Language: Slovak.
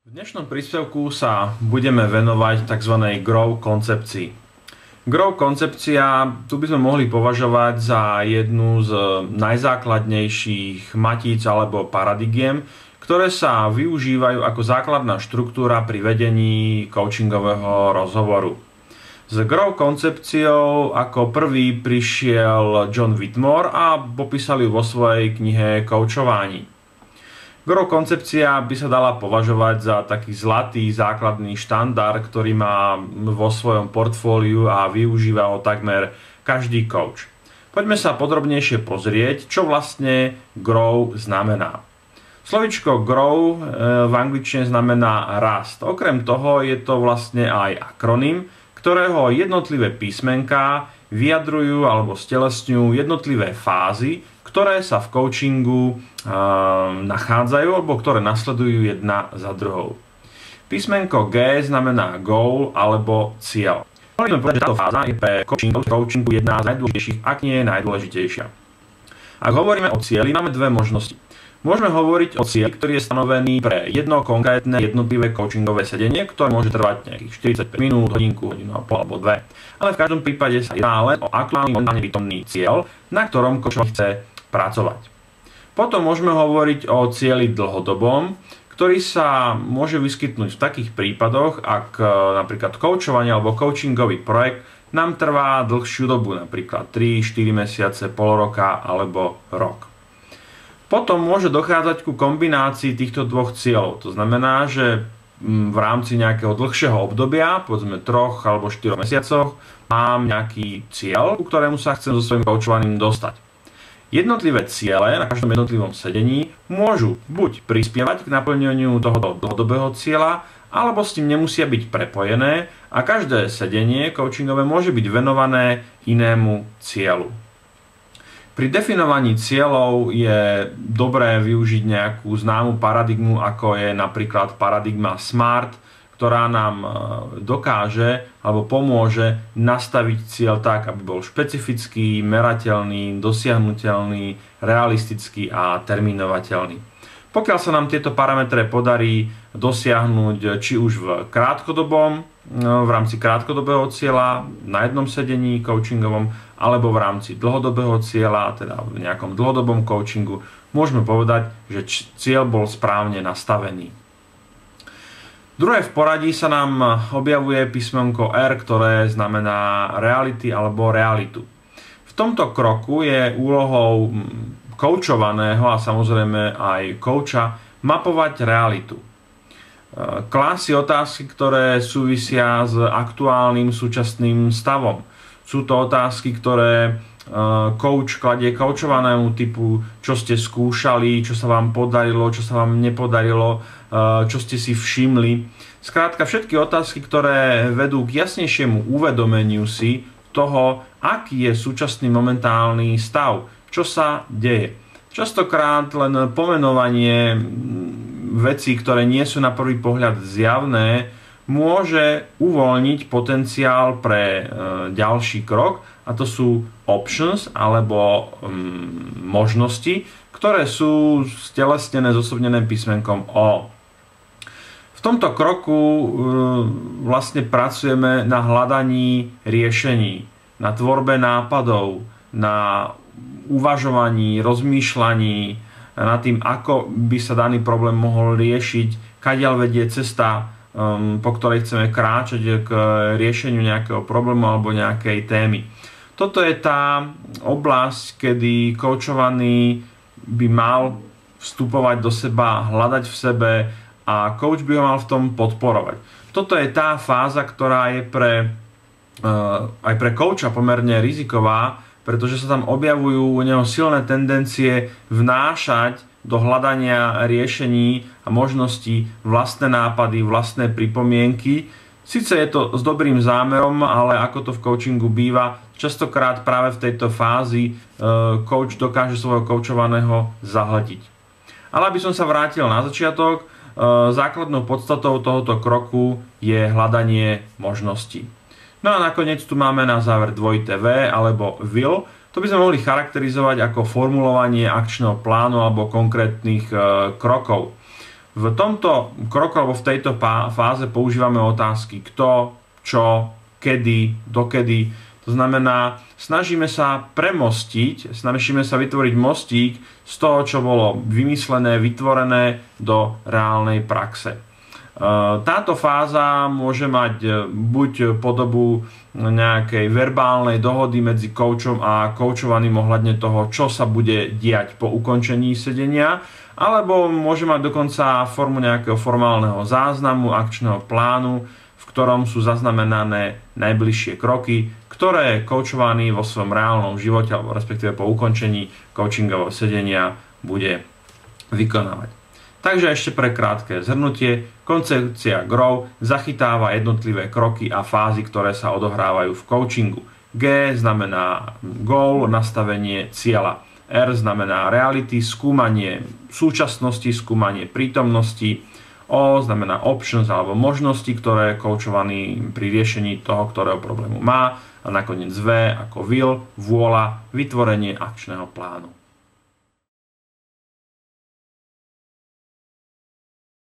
V dnešnom príspevku sa budeme venovať tzv. Grow koncepcii. Grow koncepcia, tu by sme mohli považovať za jednu z najzákladnejších matíc alebo paradigiem, ktoré sa využívajú ako základná štruktúra pri vedení coachingového rozhovoru. S Grow koncepciou ako prvý prišiel John Whitmore a popísal ju vo svojej knihe Koučování. Grow koncepcia by sa dala považovať za taký zlatý základný štandard, ktorý má vo svojom portfóliu a využíva ho takmer každý coach. Poďme sa podrobnejšie pozrieť, čo vlastne grow znamená. Slovičko grow v angličtine znamená rast. Okrem toho je to vlastne aj akronym, ktorého jednotlivé písmenká vyjadrujú alebo stelesňujú jednotlivé fázy, ktoré sa v coachingu nachádzajú alebo ktoré nasledujú jedna za druhou. Písmenko G znamená goal alebo cieľ. Môžeme povedať, že táto fáza je pre coachingu jedna z najdôležitejších, ak nie je najdôležitejšia. Ak hovoríme o cieli, máme dve možnosti. Môžeme hovoriť o cieli, ktorý je stanovený pre jedno konkrétne jednotlivé coachingové sedenie, ktoré môže trvať nejakých 45 minút, hodinku, hodinu a pol alebo dve. Ale v každom prípade sa jedná len o aktuálny momentálne prítomný cieľ, na ktorom coach chce pracovať. Potom môžeme hovoriť o cieli dlhodobom, ktorý sa môže vyskytnúť v takých prípadoch, ak napríklad coachovanie alebo coachingový projekt nám trvá dlhšiu dobu, napríklad 3-4 mesiace, pol roka alebo rok. Potom môže dochádzať ku kombinácii týchto dvoch cieľov. To znamená, že v rámci nejakého dlhšieho obdobia, povedzme 3 alebo 4 mesiacoch, mám nejaký cieľ, ku ktorému sa chcem so svojím coachovaním dostať. Jednotlivé ciele na každom jednotlivom sedení môžu buď prispievať k naplňaniu tohoto dlhodobého cieľa, alebo s tým nemusia byť prepojené a každé sedenie coachingové môže byť venované inému cieľu. Pri definovaní cieľov je dobré využiť nejakú známu paradigmu, ako je napríklad paradigma SMART, ktorá nám dokáže alebo pomôže nastaviť cieľ tak, aby bol špecifický, merateľný, dosiahnuteľný, realistický a termínovateľný. Pokiaľ sa nám tieto parametre podarí dosiahnuť či už v rámci krátkodobého cieľa na jednom sedení coachingovom alebo v rámci dlhodobého cieľa, teda v nejakom dlhodobom coachingu, môžeme povedať, že cieľ bol správne nastavený. Druhé v poradí sa nám objavuje písmenko R, ktoré znamená reality alebo realitu. V tomto kroku je úlohou coachovaného a samozrejme aj coacha mapovať realitu. Klásť si otázky, ktoré súvisia s aktuálnym súčasným stavom. Sú to otázky, ktoré coach kladie coachovanému typu, čo ste skúšali, čo sa vám podarilo, čo sa vám nepodarilo, čo ste si všimli. Skrátka všetky otázky, ktoré vedú k jasnejšiemu uvedomeniu si toho, aký je súčasný momentálny stav, čo sa deje. Častokrát len pomenovanie vecí, ktoré nie sú na prvý pohľad zjavné, môže uvoľniť potenciál pre ďalší krok, a to sú options alebo možnosti, ktoré sú stelesnené zosobnené písmenkom O. V tomto kroku vlastne pracujeme na hľadaní riešení, na tvorbe nápadov, na uvažovaní, rozmýšľaní nad tým, ako by sa daný problém mohol riešiť, kadiaľ vedie cesta, po ktorej chceme kráčať k riešeniu nejakého problému alebo nejakej témy. Toto je tá oblasť, kedy coachovaný by mal vstupovať do seba, hľadať v sebe a coach by ho mal v tom podporovať. Toto je tá fáza, ktorá je aj pre coacha pomerne riziková, pretože sa tam objavujú u neho silné tendencie vnášať do hľadania riešení a možností vlastné nápady, vlastné pripomienky. Sice je to s dobrým zámerom, ale ako to v coachingu býva, častokrát práve v tejto fázi coach dokáže svojho coachovaného zahltiť. Ale aby som sa vrátil na začiatok, základnou podstatou tohoto kroku je hľadanie možností. No a nakoniec tu máme na záver dvojité V alebo will. To by sme mohli charakterizovať ako formulovanie akčného plánu alebo konkrétnych krokov. V tomto kroku alebo v tejto fáze používame otázky kto, čo, kedy, dokedy. To znamená, snažíme sa premostiť, snažíme sa vytvoriť mostík z toho, čo bolo vymyslené, vytvorené do reálnej praxe. Táto fáza môže mať buď podobu nejakej verbálnej dohody medzi koučom a koučovaným ohľadne toho, čo sa bude diať po ukončení sedenia, alebo môže mať dokonca formu nejakého formálneho záznamu, akčného plánu, v ktorom sú zaznamenané najbližšie kroky, ktoré koučovaný vo svojom reálnom živote, alebo respektíve po ukončení coachingového sedenia bude vykonávať. Takže ešte pre krátke zhrnutie, koncepcia GROW zachytáva jednotlivé kroky a fázy, ktoré sa odohrávajú v coachingu. G znamená goal, nastavenie cieľa. R znamená reality, skúmanie súčasnosti, skúmanie prítomnosti. O znamená options alebo možnosti, ktoré koučovaný pri riešení toho, ktorého problému má. A nakoniec V ako will, vôľa, vytvorenie akčného plánu.